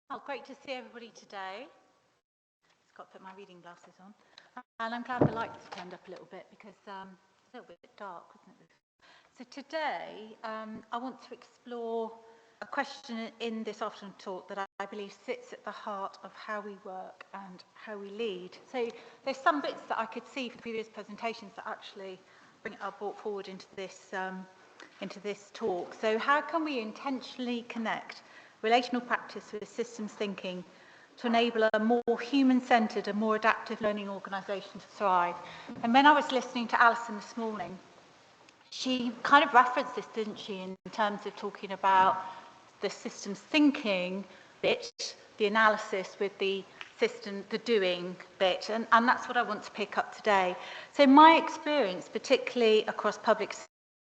Oh, great to see everybody today. Just got to put my reading glasses on. And I'm glad the lights turned up a little bit because it's a little bit dark, wasn't it? So today, I want to explore a question in this afternoon talk that I believe sits at the heart of how we work and how we lead. So there's some bits that I could see from previous presentations that actually are brought forward into this talk. So how can we intentionally connect relational practice with systems thinking to enable a more human-centred and more adaptive learning organisation to thrive? And when I was listening to Alison this morning, she kind of referenced this, didn't she, in terms of talking about the systems thinking bit, the analysis with the system, the doing bit, and that's what I want to pick up today. So my experience, particularly across public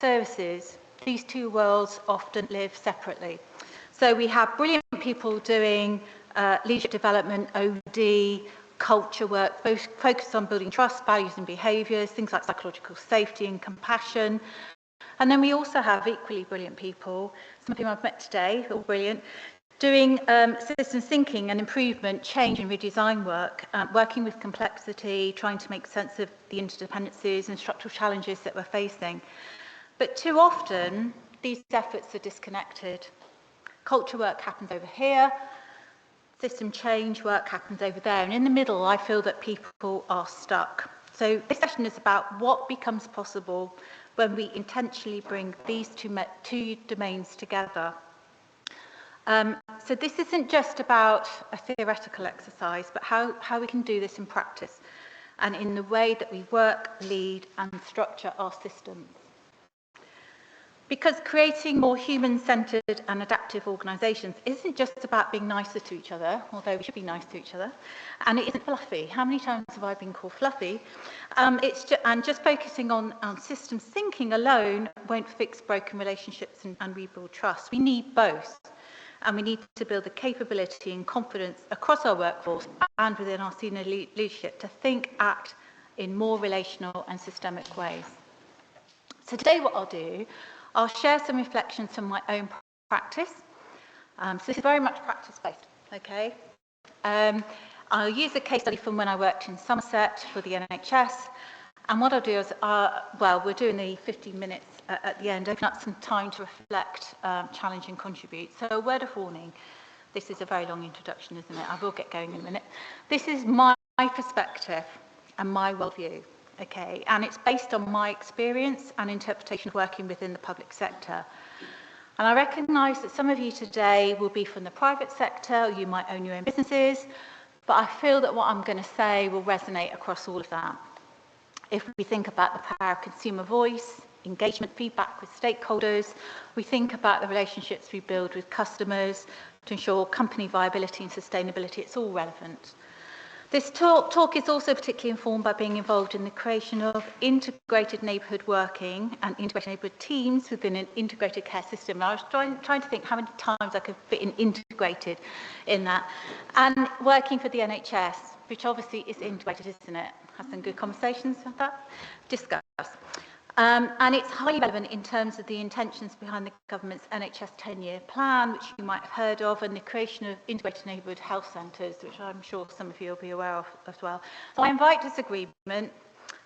services, these two worlds often live separately. So we have brilliant people doing leadership development, OD, culture work, both focused on building trust, values and behaviours, things like psychological safety and compassion. And then we also have equally brilliant people, some of whom I've met today, all brilliant, doing systems thinking and improvement, change and redesign work, working with complexity, trying to make sense of the interdependencies and structural challenges that we're facing. But too often, these efforts are disconnected. Culture work happens over here, system change work happens over there, and in the middle I feel that people are stuck. So this session is about what becomes possible when we intentionally bring these two domains together. So this isn't just about a theoretical exercise, but how we can do this in practice and in the way that we work, lead and structure our systems. Because creating more human-centred and adaptive organisations isn't just about being nicer to each other, although we should be nice to each other, and it isn't fluffy. How many times have I been called fluffy? And just focusing on systems thinking alone won't fix broken relationships and rebuild trust. We need both, and we need to build the capability and confidence across our workforce and within our senior leadership to think, act in more relational and systemic ways. So today what I'll do, I'll share some reflections from my own practice. So this is very much practice-based, okay? I'll use a case study from when I worked in Somerset for the NHS. And what I'll do is, we're doing the 15 minutes at the end, open up some time to reflect, challenge and contribute. So a word of warning, this is a very long introduction, isn't it? I will get going in a minute. This is my perspective and my worldview. Okay, and it's based on my experience and interpretation of working within the public sector. And I recognise that some of you today will be from the private sector, you might own your own businesses, but I feel that what I'm going to say will resonate across all of that. If we think about the power of consumer voice, engagement, feedback with stakeholders, we think about the relationships we build with customers to ensure company viability and sustainability, it's all relevant. This talk is also particularly informed by being involved in the creation of integrated neighbourhood working and integrated neighbourhood teams within an integrated care system. I was trying to think how many times I could fit in integrated in that. And working for the NHS, which obviously is integrated, isn't it? Had some good conversations with that. Discuss. And it's highly relevant in terms of the intentions behind the government's NHS 10-year plan, which you might have heard of, and the creation of integrated neighbourhood health centres, which I'm sure some of you will be aware of as well. So I invite disagreement,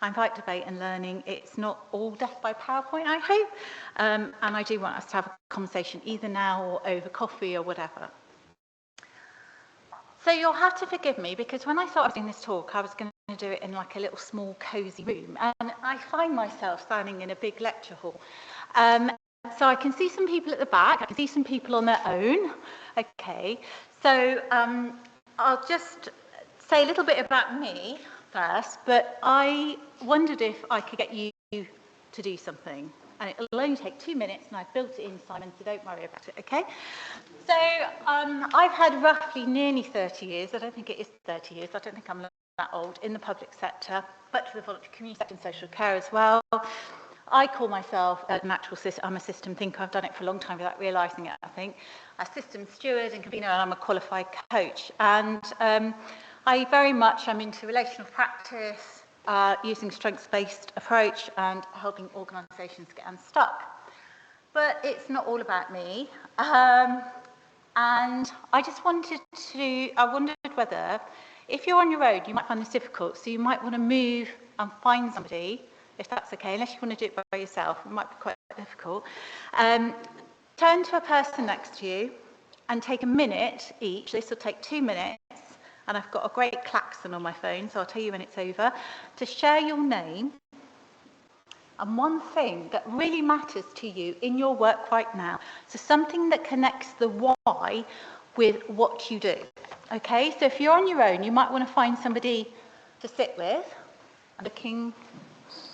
I invite debate and learning. It's not all death by PowerPoint, I hope, and I do want us to have a conversation either now or over coffee or whatever. So you'll have to forgive me, because when I started doing this talk, I was going to do it in like a little small cosy room, and I find myself standing in a big lecture hall. So I can see some people at the back, I can see some people on their own. Okay, so I'll just say a little bit about me first, but I wondered if I could get you to do something. And it'll only take 2 minutes, and I've built it in, Simon, so don't worry about it, okay? So I've had roughly nearly 30 years, I don't think it is 30 years, I don't think I'm that old, in the public sector, but for the voluntary community sector and social care as well. I call myself a natural system, I'm a system thinker, I've done it for a long time without realising it, I think. A system steward and convener, and I'm a qualified coach. And I'm into relational practice, using strengths-based approach and helping organisations get unstuck. But it's not all about me. And I wondered whether, if you're on your own, you might find this difficult, so you might want to move and find somebody, if that's okay, unless you want to do it by yourself, it might be quite difficult. Turn to a person next to you and take a minute each. This will take 2 minutes, and I've got a great klaxon on my phone, so I'll tell you when it's over, to share your name and one thing that really matters to you in your work right now. So something that connects the why with what you do. Okay, so if you're on your own, you might want to find somebody to sit with. I'm looking,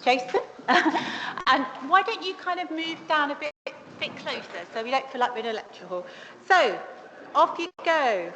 Jason. And why don't you kind of move down a bit closer so we don't feel like we're in a lecture hall. So, off you go.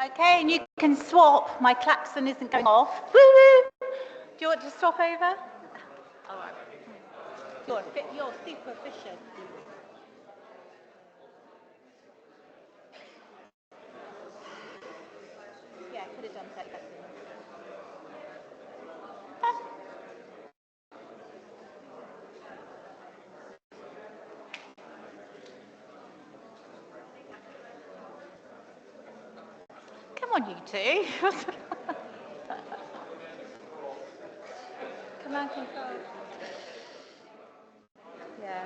Okay, and you can swap. My klaxon isn't going off. Woo-woo! Do you want to swap over? All right. You're super efficient. Yeah, could have done 30 seconds. Come on, you two. Command control. Yeah.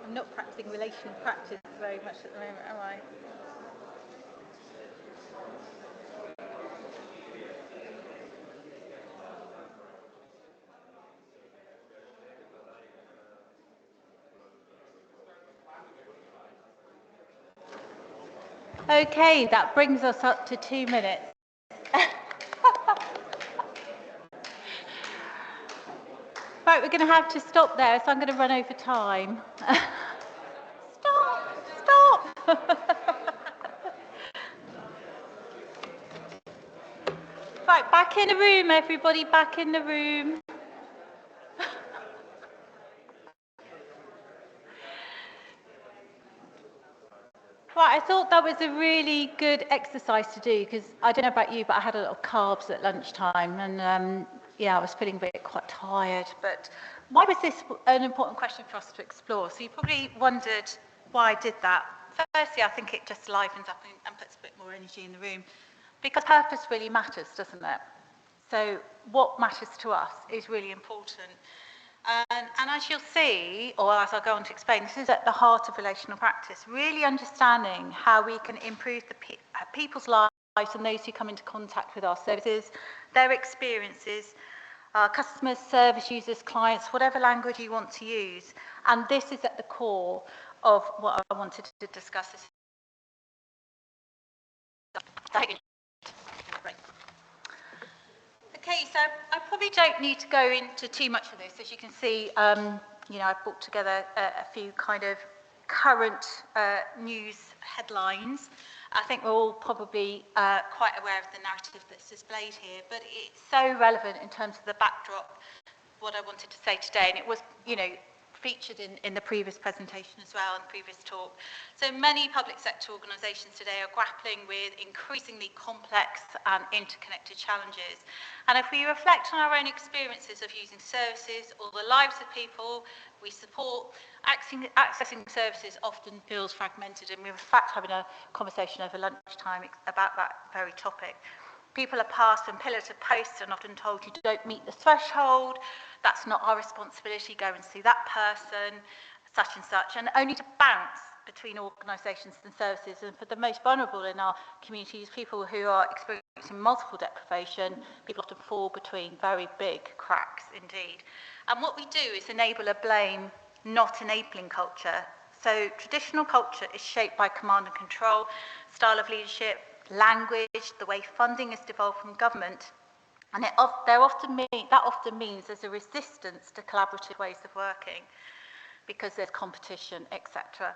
I'm not practicing relational practice very much at the moment, am I? Okay, that brings us up to 2 minutes. Right, we're going to have to stop there, so I'm going to run over time. Stop! Right, back in the room, everybody, back in the room. Right, I thought that was a really good exercise to do because I don't know about you, but I had a lot of carbs at lunchtime and yeah, I was feeling quite tired. But why was this an important question for us to explore? So you probably wondered why I did that. Firstly, I think it just livens up and puts a bit more energy in the room because purpose really matters, doesn't it? So what matters to us is really important. And as you'll see, or as I'll go on to explain, this is at the heart of relational practice, really understanding how we can improve people's lives and those who come into contact with our services, their experiences, customers, service users, clients, whatever language you want to use. And this is at the core of what I wanted to discuss. Okay, so I probably don't need to go into too much of this. As you can see, you know, I've brought together a few kind of current news headlines. I think we're all probably quite aware of the narrative that's displayed here, but it's so relevant in terms of the backdrop, what I wanted to say today, and it was, you know, featured in the previous presentation as well, and the previous talk. So many public sector organisations today are grappling with increasingly complex and interconnected challenges. And if we reflect on our own experiences of using services or the lives of people we support, accessing services often feels fragmented, and we were in fact having a conversation over lunchtime about that very topic. People are passed from pillar to post and often told you don't meet the threshold, that's not our responsibility, go and see that person, such and such, and only to bounce between organisations and services. And for the most vulnerable in our communities, people who are experiencing multiple deprivation, people often fall between very big cracks indeed. And what we do is enable a blame, not enabling culture. So traditional culture is shaped by command and control, style of leadership, language, the way funding is devolved from government, and that often means there's a resistance to collaborative ways of working because there's competition, etc.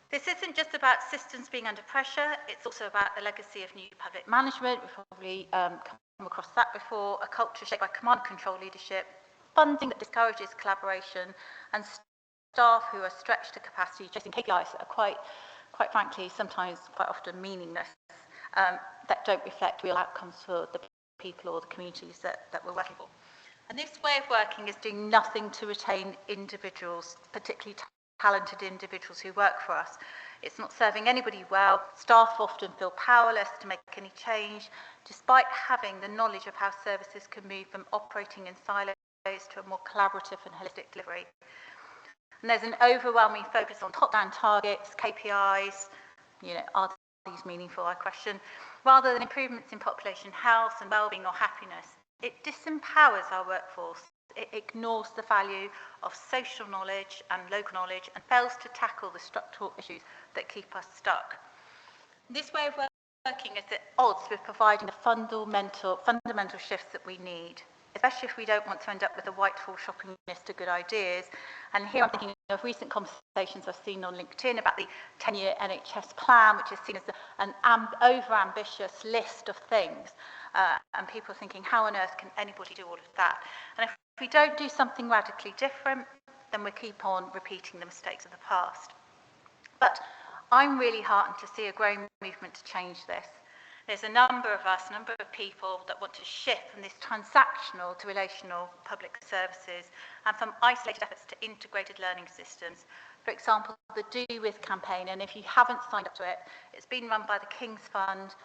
This isn't just about systems being under pressure, it's also about the legacy of new public management. We've probably come across that before, a culture shaped by command and control leadership, funding that discourages collaboration, and staff who are stretched to capacity, chasing KPIs that are quite frankly, sometimes quite often meaningless, that don't reflect real outcomes for the people or the communities that we're working for. And this way of working is doing nothing to retain individuals, particularly talented individuals who work for us. It's not serving anybody well. Staff often feel powerless to make any change, despite having the knowledge of how services can move from operating in silos to a more collaborative and holistic delivery. And there's an overwhelming focus on top-down targets, KPIs, are these meaningful, I question, rather than improvements in population health and well-being or happiness. It disempowers our workforce. It ignores the value of social knowledge and local knowledge and fails to tackle the structural issues that keep us stuck. This way of working is at odds with providing the fundamental shifts that we need, especially if we don't want to end up with a whitefall shopping list of good ideas. And here I'm thinking of recent conversations I've seen on LinkedIn about the 10-year NHS plan, which is seen as an over-ambitious list of things. And people are thinking, how on earth can anybody do all of that? And if we don't do something radically different, then we keep on repeating the mistakes of the past. But I'm really heartened to see a growing movement to change this. There's a number of us, a number of people that want to shift from this transactional to relational public services and from isolated efforts to integrated learning systems. For example, the Do With campaign, and if you haven't signed up to it, it's been run by the King's Fund.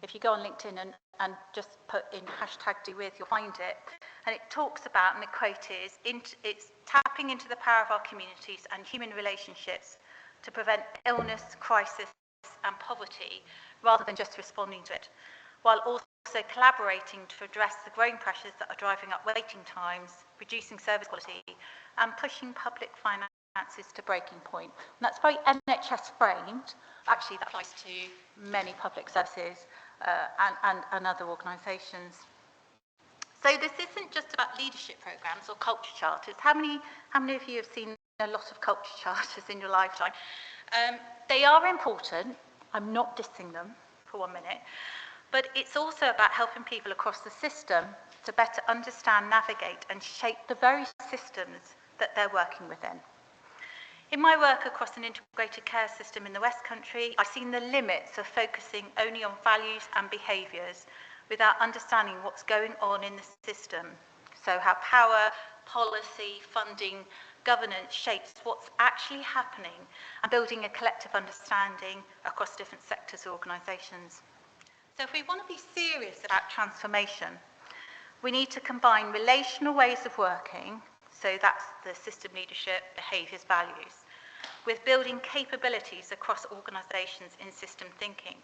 If you go on LinkedIn and just put in #DoWith, you'll find it. And it talks about, and the quote is, it's tapping into the power of our communities and human relationships to prevent illness, crisis, and poverty, rather than just responding to it, while also collaborating to address the growing pressures that are driving up waiting times, reducing service quality, and pushing public finances to breaking point. And that's very NHS framed. Actually, that applies to many public services and other organisations. So this isn't just about leadership programmes or culture charters. How many of you have seen a lot of culture charters in your lifetime? They are important. I'm not dissing them for 1 minute, but it's also about helping people across the system to better understand, navigate, and shape the very systems that they're working within. In my work across an integrated care system in the West Country, I've seen the limits of focusing only on values and behaviours without understanding what's going on in the system. So how power, policy, funding, governance shapes what's actually happening and building a collective understanding across different sectors or organisations. So if we want to be serious about transformation, we need to combine relational ways of working, so that's the system leadership, behaviours, values, with building capabilities across organisations in system thinking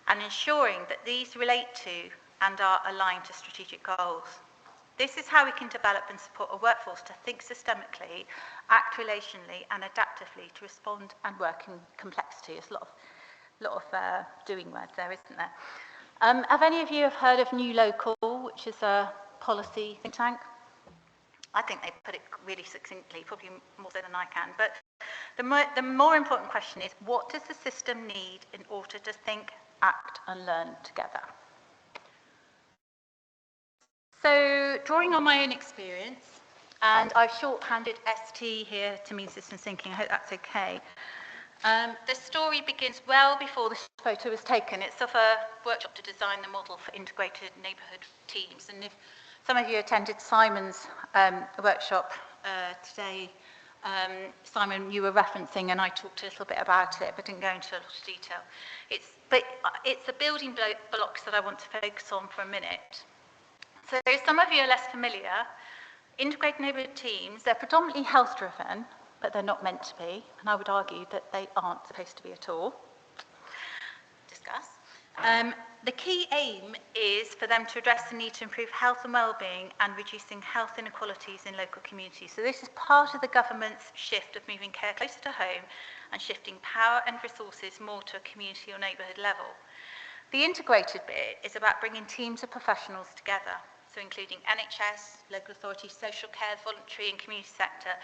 and ensuring that these relate to and are aligned to strategic goals. This is how we can develop and support a workforce to think systemically, act relationally and adaptively to respond and work in complexity. There's a lot of doing words there, isn't there? Have any of you have heard of New Local, which is a policy think tank? I think they put it really succinctly, probably more so than I can. But the more important question is, what does the system need in order to think, act and learn together? So, drawing on my own experience, and I've shorthanded ST here to mean systems thinking, I hope that's okay. The story begins well before this photo was taken. It's of a workshop to design the model for integrated neighbourhood teams. And if some of you attended Simon's workshop today Simon, you were referencing, and I talked a little bit about it, but didn't go into a lot of detail. It's the building blocks that I want to focus on for a minute. So some of you are less familiar. Integrated neighbourhood teams, they're predominantly health-driven, but they're not meant to be, and I would argue that they aren't supposed to be at all. Discuss. The key aim is for them to address the need to improve health and well-being and reducing health inequalities in local communities. So this is part of the government's shift of moving care closer to home and shifting power and resources more to a community or neighbourhood level. The integrated bit is about bringing teams of professionals together, so including NHS, local authorities, social care, voluntary and community sector,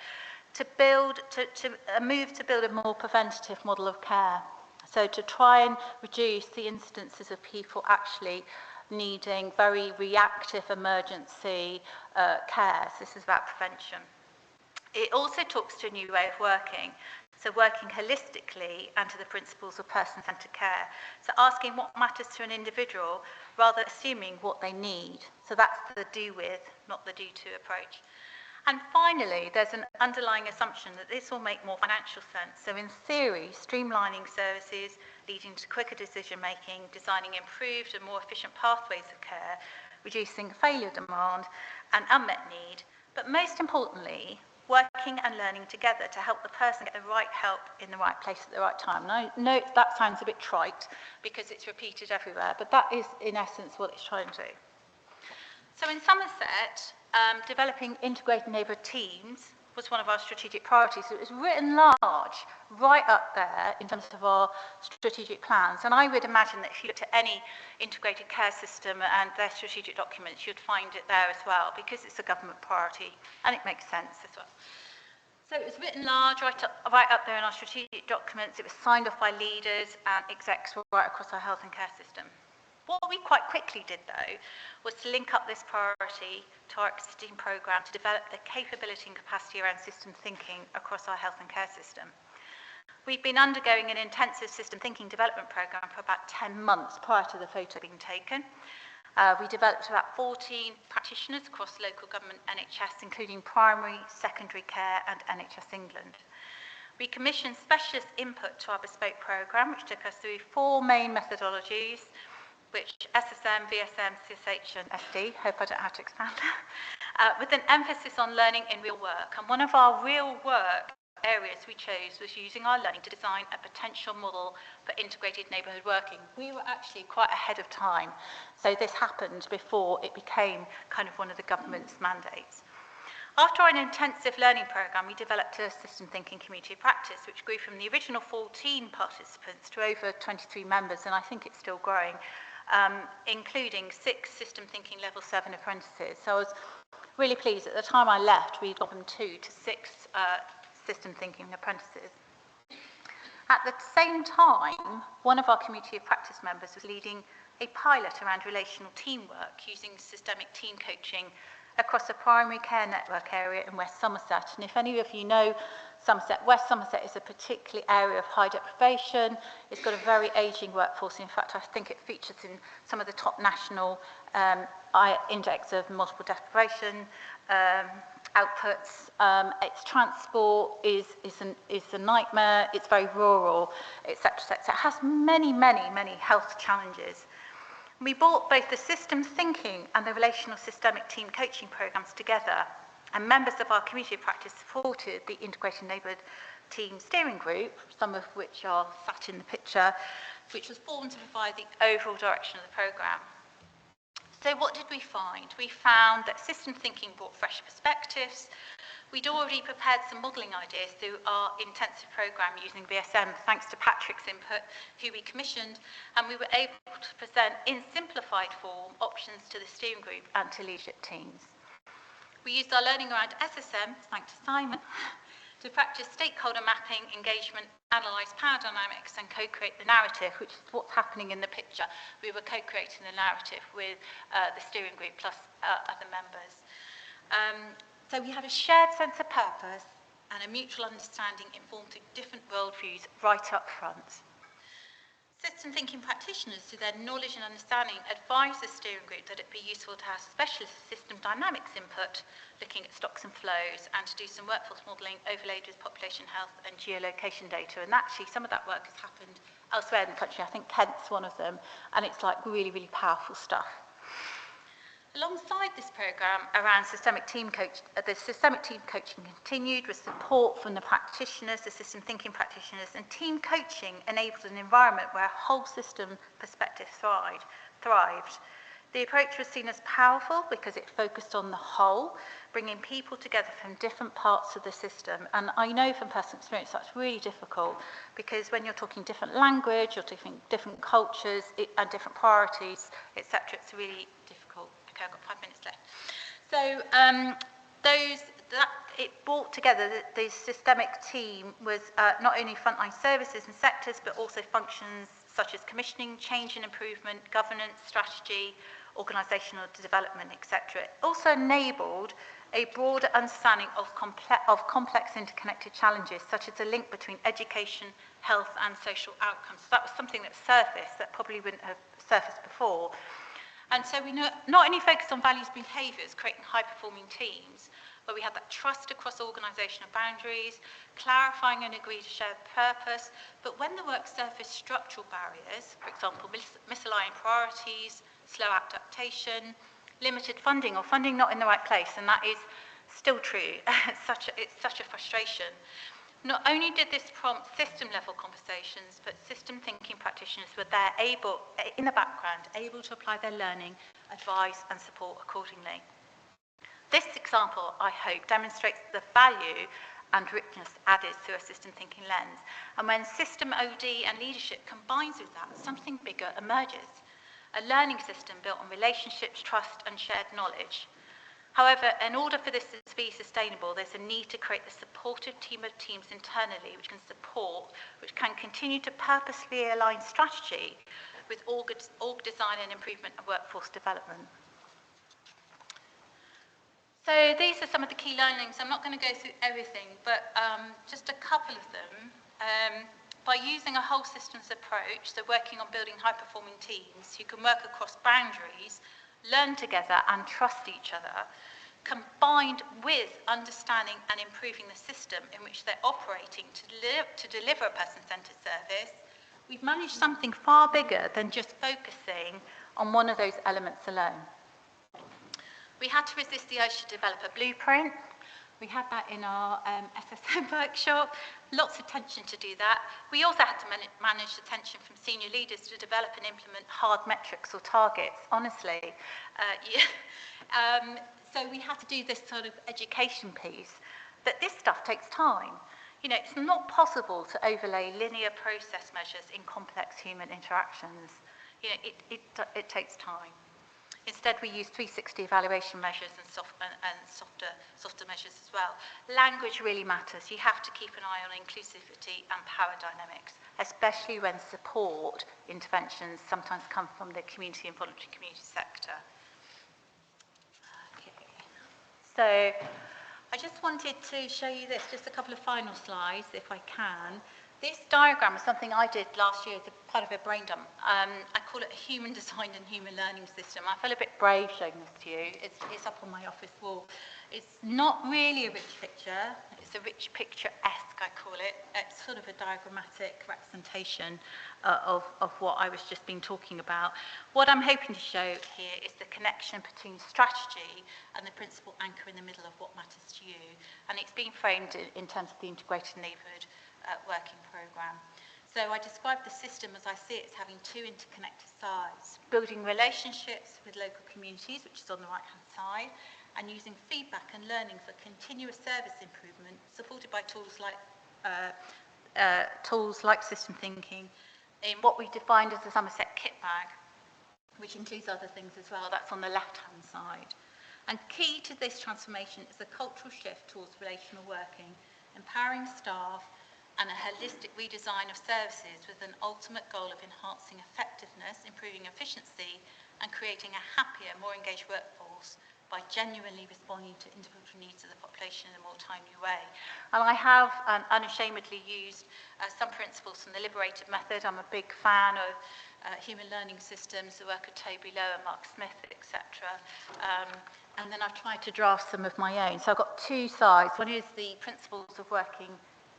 move to build a more preventative model of care. So to try and reduce the incidences of people actually needing very reactive emergency care. So this is about prevention. It also talks to a new way of working, so working holistically and to the principles of person-centred care. So asking what matters to an individual rather than assuming what they need. So that's the do with, not the do to approach. And finally, there's an underlying assumption that this will make more financial sense. So in theory, streamlining services, leading to quicker decision-making, designing improved and more efficient pathways of care, reducing failure demand and unmet need, but most importantly, working and learning together to help the person get the right help in the right place at the right time. And I know that sounds a bit trite because it's repeated everywhere, but that is in essence what it's trying to do. So in Somerset, developing integrated neighbourhood teams was one of our strategic priorities. It was written large, right up there in terms of our strategic plans. And I would imagine that if you looked at any integrated care system and their strategic documents, you'd find it there as well, because it's a government priority, and it makes sense as well. So it was written large, right up there in our strategic documents. It was signed off by leaders and execs right across our health and care system. What we quite quickly did, though, was to link up this priority to our existing programme to develop the capability and capacity around system thinking across our health and care system. We've been undergoing an intensive system thinking development programme for about 10 months prior to the photo being taken. We developed about 14 practitioners across local government NHS, including primary, secondary care and NHS England. We commissioned specialist input to our bespoke programme, which took us through 4 main methodologies, which SSM, VSM, CSH and SD, hope I don't have to expand that, with an emphasis on learning in real work. And one of our real work areas we chose was using our learning to design a potential model for integrated neighbourhood working. We were actually quite ahead of time, so this happened before it became kind of one of the government's mandates. After an intensive learning programme, we developed a system thinking community of practice, which grew from the original 14 participants to over 23 members, and I think it's still growing, including 6 system thinking level 7 apprentices. So I was really pleased. At the time I left, we'd gone from 2 to 6 system thinking apprentices. At the same time, one of our community of practice members was leading a pilot around relational teamwork using systemic team coaching across a primary care network area in West Somerset. And if any of you know Somerset, West Somerset is a particular area of high deprivation. It's got a very ageing workforce. In fact, I think it features in some of the top national index of multiple deprivation outputs. Its transport is a nightmare. It's very rural, etc., etc. It has many health challenges. We brought both the system thinking and the relational systemic team coaching programs together, and members of our community of practice supported the integrated neighbourhood team steering group, some of which are sat in the picture, which was formed to provide the overall direction of the programme. So what did we find? We found that system thinking brought fresh perspectives. We'd already prepared some modelling ideas through our intensive programme using VSM, thanks to Patrick's input, who we commissioned, and we were able to present in simplified form options to the steering group and to leadership teams. We used our learning around SSM, thanks to Simon, to practice stakeholder mapping, engagement, analyse power dynamics and co-create the narrative, which is what's happening in the picture. We were co-creating the narrative with the steering group plus other members. So we had a shared sense of purpose and a mutual understanding informed through different worldviews right up front. System thinking practitioners, through their knowledge and understanding, advise the steering group that it be useful to have specialist system dynamics input, looking at stocks and flows, and to do some workforce modelling overlaid with population health and geolocation data. And actually, some of that work has happened elsewhere in the country. I think Kent's one of them, and it's like really, really powerful stuff. Alongside this programme around systemic team coaching, the systemic team coaching continued with support from the practitioners, the system thinking practitioners, and team coaching enabled an environment where a whole system perspective thrived. The approach was seen as powerful because it focused on the whole, bringing people together from different parts of the system. And I know from personal experience that's really difficult, because when you're talking different language, you're talking different cultures and different priorities, etc., it's really difficult. Okay, I've got 5 minutes left. So it brought together, the systemic team was not only frontline services and sectors, but also functions such as commissioning, change and improvement, governance, strategy, organisational development, etc. It also enabled a broader understanding of complex interconnected challenges, such as the link between education, health and social outcomes. So that was something that surfaced that probably wouldn't have surfaced before. And so we not only focused on values and behaviours, creating high-performing teams, where we had that trust across organisational boundaries, clarifying and agreed shared purpose, but when the work surfaced structural barriers, for example, misaligned priorities, slow adaptation, limited funding or funding not in the right place, and that is still true. It's such a frustration. Not only did this prompt system-level conversations, but system thinking practitioners were there in the background, able to apply their learning, advise and support accordingly. This example, I hope, demonstrates the value and richness added through a system thinking lens. And when system OD and leadership combines with that, something bigger emerges. A learning system built on relationships, trust and shared knowledge. However, in order for this to be sustainable, there's a need to create a supportive team of teams internally which can continue to purposefully align strategy with org design and improvement and workforce development. So these are some of the key learnings. I'm not going to go through everything, but just a couple of them. By using a whole systems approach, so working on building high-performing teams who can work across boundaries, learn together and trust each other, combined with understanding and improving the system in which they're operating to deliver a person-centred service, we've managed something far bigger than just focusing on one of those elements alone. We had to resist the urge to develop a blueprint. We had that in our SSM workshop, lots of tension to do that. We also had to manage the tension from senior leaders to develop and implement hard metrics or targets, honestly. So we had to do this sort of education piece, but this stuff takes time. You know, it's not possible to overlay linear process measures in complex human interactions. You know, it takes time. Instead, we use 360 evaluation measures and softer measures as well. Language really matters. You have to keep an eye on inclusivity and power dynamics, especially when support interventions sometimes come from the community and voluntary community sector. Okay. So I just wanted to show you this, just a couple of final slides, if I can. This diagram is something I did last year as a part of a brain dump. I call it a human design and human learning system. I feel a bit brave showing this to you. It's up on my office wall. It's not really a rich picture. It's a rich picture-esque, I call it. It's sort of a diagrammatic representation of what I was just been talking about. What I'm hoping to show here is the connection between strategy and the principal anchor in the middle of what matters to you. And it's being framed in terms of the integrated neighbourhood working programme. So I describe the system as I see it as having two interconnected sides, building relationships with local communities, which is on the right-hand side, and using feedback and learning for continuous service improvement, supported by tools like system thinking, in what we defined as the Somerset kit bag, which includes other things as well. That's on the left-hand side. And key to this transformation is a cultural shift towards relational working, empowering staff, and a holistic redesign of services with an ultimate goal of enhancing effectiveness, improving efficiency, and creating a happier, more engaged workforce by genuinely responding to individual needs of the population in a more timely way. And I have unashamedly used some principles from the liberated method. I'm a big fan of human learning systems, the work of Toby Lowe and Mark Smith, etc. And then I've tried to draft some of my own. So I've got two sides. One is the principles of working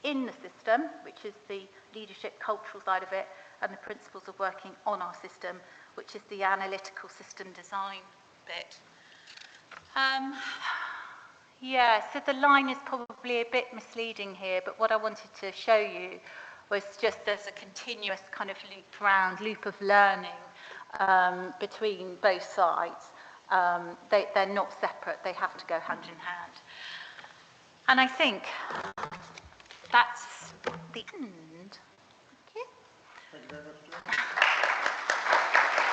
in the system, which is the leadership cultural side of it, and the principles of working on our system, which is the analytical system design bit. Yeah, so the line is probably a bit misleading here, but what I wanted to show you was just there's a continuous kind of loop of learning between both sides. They're not separate, they have to go hand in hand. And I think that's the end. Thank you. Thank you very much.